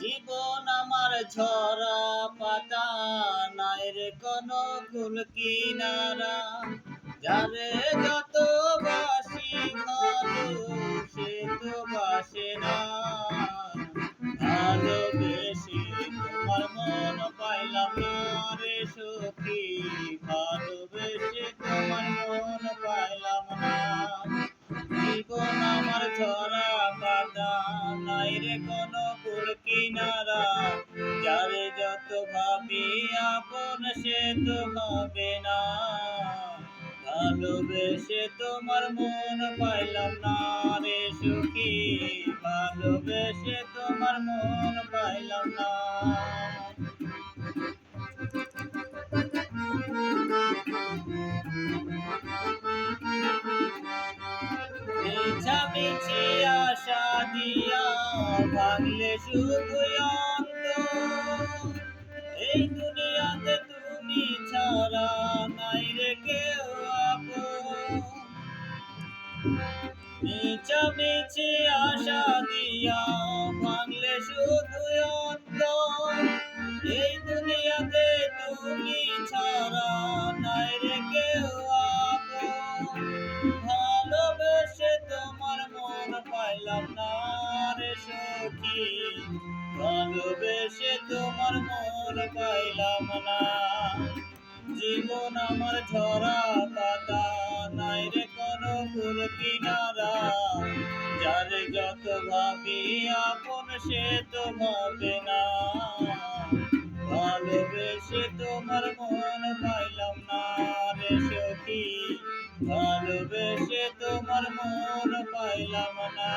জীবন আমার ঝরা পাতা, নাই রে কোনো কুল কিনারা। যারে যত বাসি ভালো, সে তো বাসে না। ভালোবেসে তোমার মন পাইলাম না রে সখী, ভালোবেসে তোমার মন পাইলাম না। জীবন আমার ঝরা পাতা, নাই রে কোনো কুল কিনারা। যারে যত ভাবি আপন, সে তো ভাবে না। ভালোবেসে তোমার মন পাইলাম না রে সখী, ভালোবেসে তোমার মন পাইলাম না। মিছামিছি আশা দিয়া ভাঙলে শুধু অন্তর। এই দুনিয়াতে তুমি ছাড়া নাই রে কেউ আপন। মিছামিছি আশা দিয়া ভাঙলে শুধু অন্তর। এই দুনিয়াতে তুমি ছাড়া নাই রে কেউ আপন। ভালোবেসে তোমার মন পাইলাম না রে সখী, ভালোবেসে তোমার মন পাইলাম না। জীবন আমার ঝরা পাতা, নাই রে কোনো কুল কিনারা। যারে যত ভাবি আপন, সে তো ভাবে না। ভালোবেসে তোমার মন পাইলাম না রে সখী, ভালোবেসে তোমার মন পাইলাম না।